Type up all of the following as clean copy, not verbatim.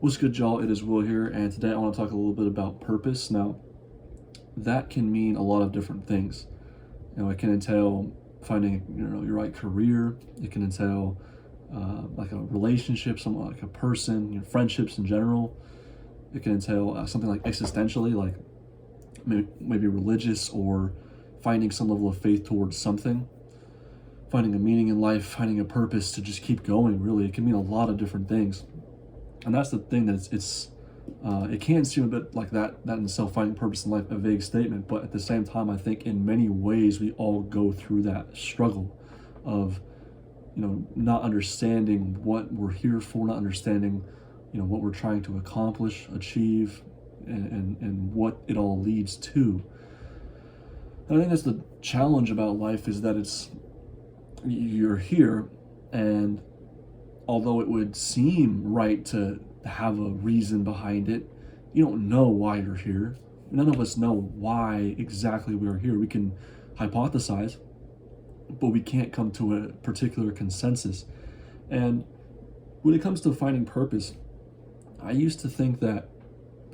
What's good, y'all? It is Will here, and today I want to talk a little bit about purpose. Now, that can mean a lot of different things. It can entail finding your right career. It can entail like a relationship, someone like a person, friendships in general. It can entail something like existentially, like maybe religious, or finding some level of faith towards something. Finding a meaning in life, finding a purpose to just keep going. Really, it can mean a lot of different things. And that's the thing, that it can seem a bit like that in itself, finding purpose in life, a vague statement, but at the same time, I think in many ways we all go through that struggle of not understanding what we're here for, not understanding what we're trying to accomplish, achieve, and what it all leads to. And I think that's the challenge about life, is that you're here, and although it would seem right to have a reason behind it, you don't know why you're here. None of us know why exactly we're here. We can hypothesize, but we can't come to a particular consensus. And when it comes to finding purpose, I used to think that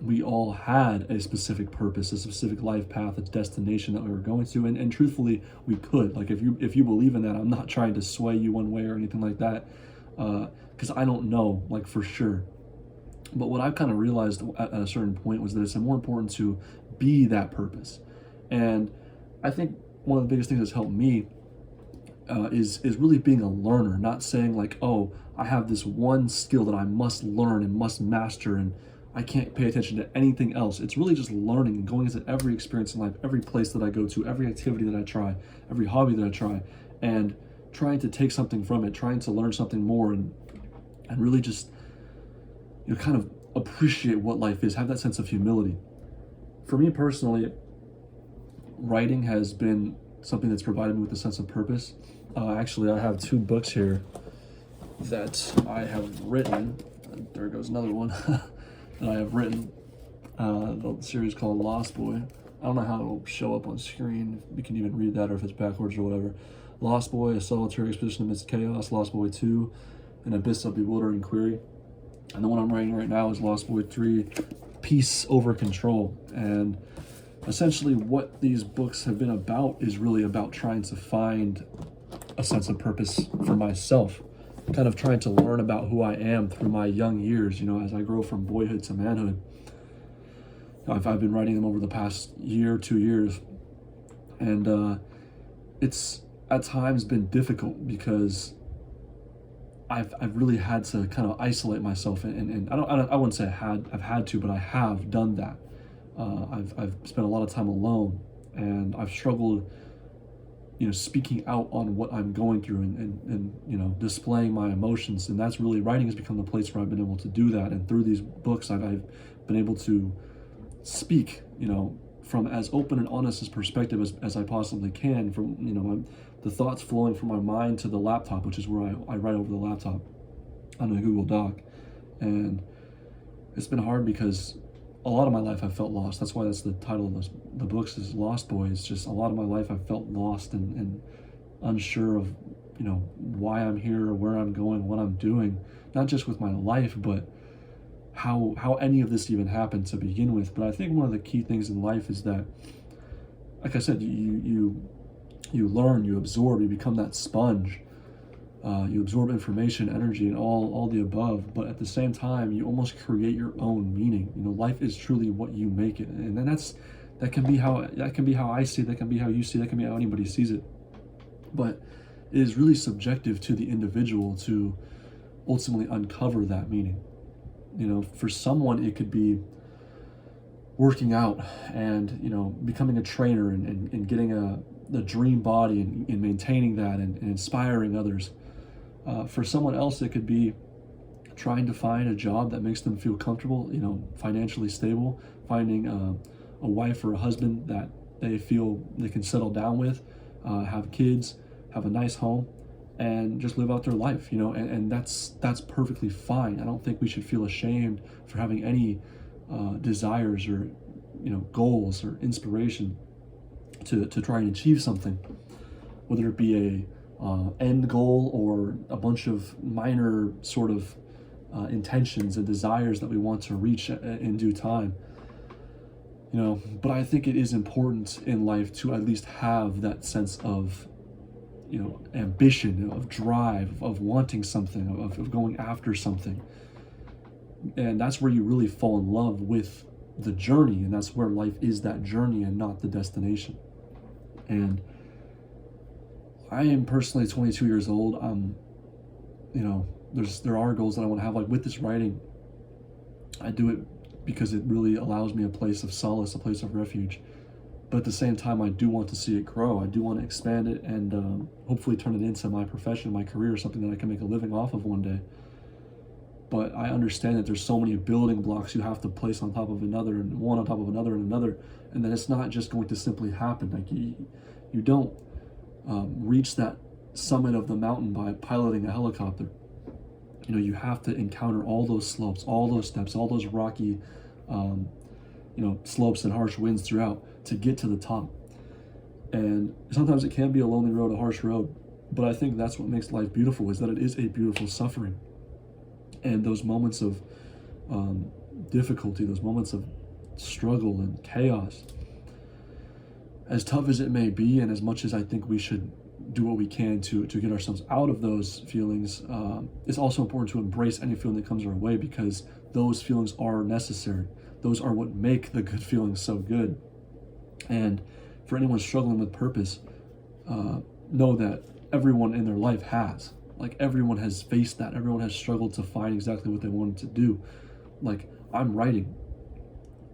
we all had a specific purpose, a specific life path, a destination that we were going to, and truthfully, we could. Like, if you believe in that, I'm not trying to sway you one way or anything like that, because I don't know, like, for sure. But what I've kind of realized at a certain point was that it's more important to be that purpose. And I think one of the biggest things that's helped me is really being a learner, not saying like, oh, I have this one skill that I must learn and must master, and I can't pay attention to anything else. It's really just learning and going into every experience in life, every place that I go to, every activity that I try, every hobby that I try, and trying to take something from it, trying to learn something more, and really just kind of appreciate what life is, have that sense of humility. For me personally, writing has been something that's provided me with a sense of purpose. Actually, I have two books here that I have written. There goes another one that I have written. The series called Lost Boy. I don't know how it'll show up on screen, if you can even read that, or if it's backwards or whatever. Lost Boy, A Solitary Expedition Amidst Chaos. Lost Boy 2, An Abyss of Bewildering Query. And the one I'm writing right now is Lost Boy 3, Peace Over Control. And essentially what these books have been about is really about trying to find a sense of purpose for myself, kind of trying to learn about who I am through my young years, as I grow from boyhood to manhood. I've been writing them over the past year, 2 years, and it's at times been difficult because I've really had to kind of isolate myself, and I wouldn't say I've had to, but I have done that. I've spent a lot of time alone, and I've struggled, speaking out on what I'm going through, and displaying my emotions, and that's really, writing has become the place where I've been able to do that. And through these books, I've been able to speak, from as open and honest as perspective as I possibly can, from the thoughts flowing from my mind to the laptop, which is where I write over the laptop on a Google Doc. And it's been hard because a lot of my life I felt lost. That's why that's the title of the books, is Lost Boy. It's just a lot of my life I felt lost and unsure of why I'm here, or where I'm going, what I'm doing, not just with my life, but how any of this even happened to begin with. But I think one of the key things in life is that, like I said, you learn, you absorb, you become that sponge. You absorb information, energy, and all the above, but at the same time, you almost create your own meaning. Life is truly what you make it, and then that can be how I see it, that can be how you see it, that can be how anybody sees it. But it is really subjective to the individual to ultimately uncover that meaning. For someone, it could be working out and becoming a trainer and getting the dream body and maintaining that and inspiring others. For someone else, it could be trying to find a job that makes them feel comfortable, financially stable, finding a wife or a husband that they feel they can settle down with, have kids, have a nice home, and just live out their life, and that's perfectly fine. I don't think we should feel ashamed for having any desires or goals or inspiration to try and achieve something, whether it be a end goal or a bunch of minor sort of intentions and desires that we want to reach in due time. But I think it is important in life to at least have that sense of, ambition, of drive, of wanting something, of going after something. And that's where you really fall in love with the journey, and that's where life is that journey and not the destination. And I am personally 22 years old. There are goals that I want to have. Like with this writing, I do it because it really allows me a place of solace, a place of refuge. But at the same time, I do want to see it grow. I do want to expand it and hopefully turn it into my profession, my career, something that I can make a living off of one day. But I understand that there's so many building blocks you have to place on top of another, and one on top of another and another, and then it's not just going to simply happen. Like you don't reach that summit of the mountain by piloting a helicopter. You have to encounter all those slopes, all those steps, all those rocky, slopes and harsh winds throughout to get to the top. And sometimes it can be a lonely road, a harsh road, but I think that's what makes life beautiful, is that it is a beautiful suffering. And those moments of difficulty, those moments of struggle and chaos, as tough as it may be, and as much as I think we should do what we can to get ourselves out of those feelings, it's also important to embrace any feeling that comes our way, because those feelings are necessary. Those are what make the good feelings so good. And for anyone struggling with purpose, know that everyone in their life has. Like, everyone has faced that. Everyone has struggled to find exactly what they wanted to do. Like, I'm writing,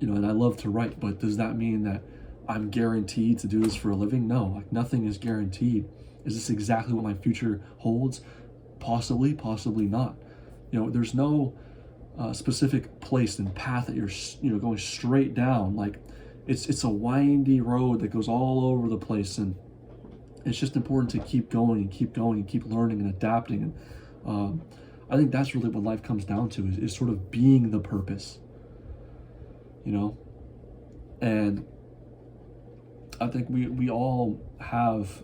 and I love to write, but does that mean that I'm guaranteed to do this for a living? No, like, nothing is guaranteed. Is this exactly what my future holds? Possibly, possibly not. There's no specific place and path that you're going straight down. Like, it's a windy road that goes all over the place, and it's just important to keep going and keep going and keep learning and adapting. And I think that's really what life comes down to, is sort of being the purpose, and I think we all have,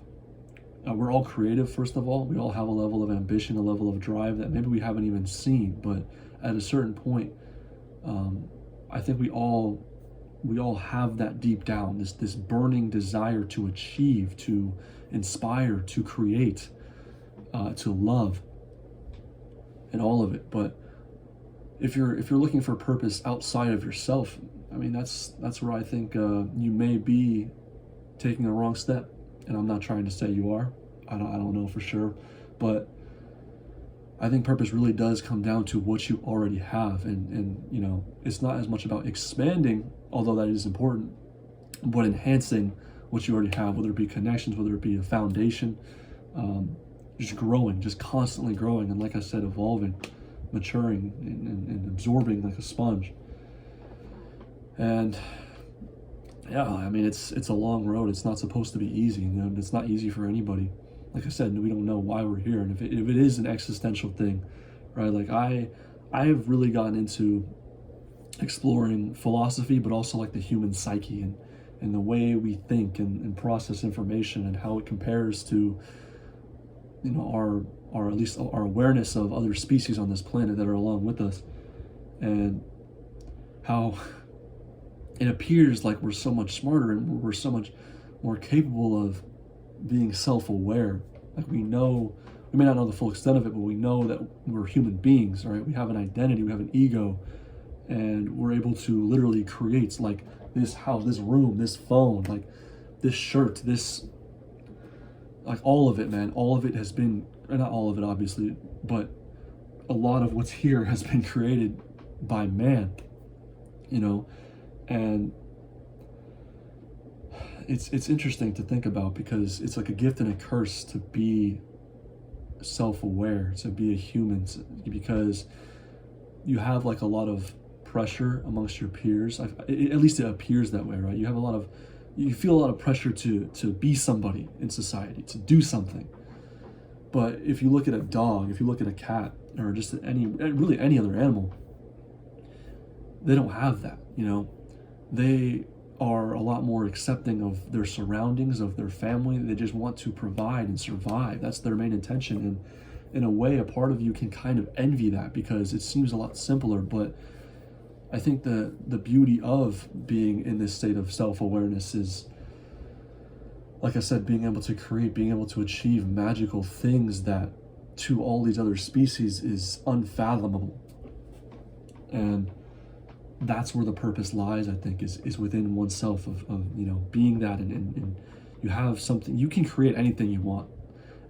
we're all creative, first of all. We all have a level of ambition, a level of drive that maybe we haven't even seen, but at a certain point, I think we all have that deep down, this burning desire to achieve, to inspire, to create, to love, and all of it. But if you're looking for purpose outside of yourself, I mean, that's where I think you may be taking a wrong step. And I'm not trying to say you are. I don't know for sure, but I think purpose really does come down to what you already have, and it's not as much about expanding, although that is important, but enhancing what you already have, whether it be connections, whether it be a foundation, just growing, just constantly growing, and like I said, evolving, maturing, and absorbing like a sponge. And yeah, I mean, it's a long road. It's not supposed to be easy. It's not easy for anybody. Like I said, we don't know why we're here, and if it is an existential thing, right? Like I have really gotten into exploring philosophy, but also like the human psyche and the way we think and process information, and how it compares to our at least our awareness of other species on this planet that are along with us, and how it appears like we're so much smarter and we're so much more capable of being self-aware. Like, we may not know the full extent of it, but we know that we're human beings, right? We have an identity, we have an ego, and we're able to literally create, like, this house, this room, this phone, like this shirt, this, like, all of it, man. All of it has been, not all of it obviously, but a lot of what's here has been created by man, and it's interesting to think about, because it's like a gift and a curse to be self-aware, to be a human, because you have like a lot of pressure amongst your peers. At least it appears that way, right? You feel a lot of pressure to be somebody in society, to do something. But if you look at a dog, if you look at a cat, or just really any other animal, they don't have that, They are a lot more accepting of their surroundings, of their family. They just want to provide and survive. That's their main intention. And in a way, a part of you can kind of envy that because it seems a lot simpler. But I think the beauty of being in this state of self-awareness is, like I said, being able to create, being able to achieve magical things that to all these other species is unfathomable. And that's where the purpose lies, I think, is within oneself of being that, and you have something, you can create anything you want.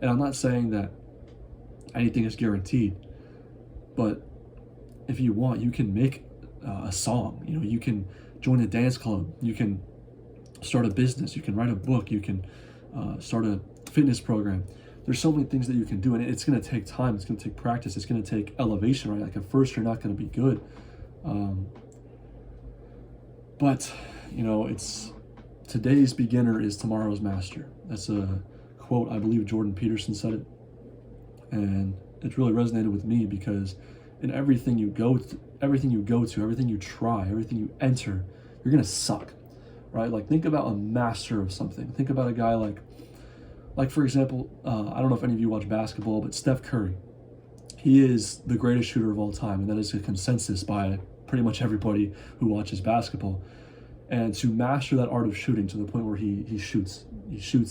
And I'm not saying that anything is guaranteed, but if you want, you can make a song, you can join a dance club, you can start a business, you can write a book, you can start a fitness program. There's so many things that you can do, and it's going to take time, it's going to take practice, it's going to take elevation, right? Like at first you're not going to be good, but it's today's beginner is tomorrow's master. That's a quote, I believe Jordan Peterson said it, and it really resonated with me because in everything you go to, everything you try, everything you enter, you're gonna suck, right? Like think about a master of something. Think about a guy like for example, I don't know if any of you watch basketball, but Steph Curry. He is the greatest shooter of all time, and that is a consensus by pretty much everybody who watches basketball. And to master that art of shooting to the point where he shoots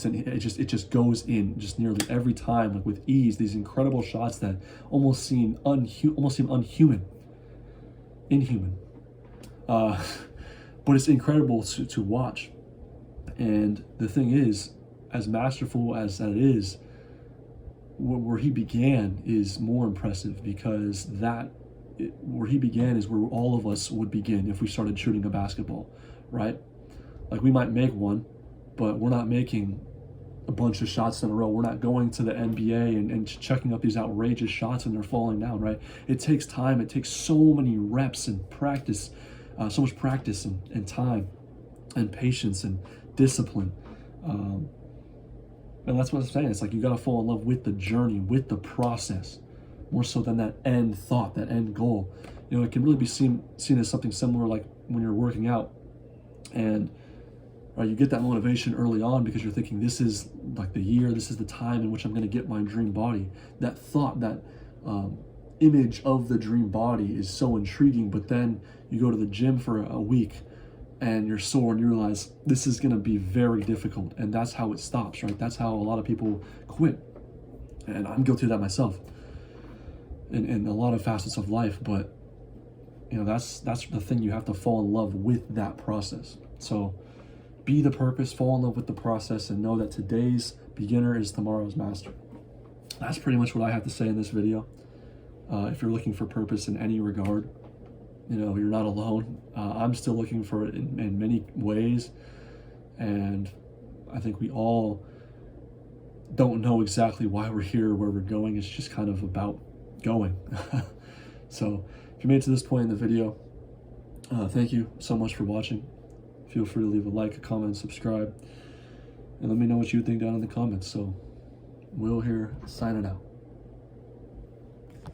and it just goes in just nearly every time, like with ease, these incredible shots that almost seem inhuman, but it's incredible to watch. And the thing is, as masterful as that is, where he began is more impressive, because where he began is where all of us would begin if we started shooting a basketball, right? Like we might make one, but we're not making a bunch of shots in a row. We're not going to the NBA and checking up these outrageous shots and they're falling down, right? It takes time. It takes so many reps and practice, so much practice and time and patience and discipline. And that's what I'm saying. It's like you got to fall in love with the journey, with the process, more so than that end thought, that end goal. It can really be seen as something similar like when you're working out, and you get that motivation early on because you're thinking, this is like the year, this is the time in which I'm going to get my dream body. That thought, that image of the dream body is so intriguing, but then you go to the gym for a week and you're sore and you realize this is going to be very difficult, and that's how it stops, right? That's how a lot of people quit, and I'm guilty of that myself in a lot of facets of life. But that's the thing, you have to fall in love with that process. So be the purpose, fall in love with the process, and know that today's beginner is tomorrow's master. That's pretty much what I have to say in this video. If you're looking for purpose in any regard, you're not alone. I'm still looking for it in many ways, and I think we all don't know exactly why we're here, where we're going. It's just kind of about going. So if you made it to this point in the video, thank you so much for watching. Feel free to leave a like, a comment, subscribe, and let me know what you think down in the comments. So Will here, signing out.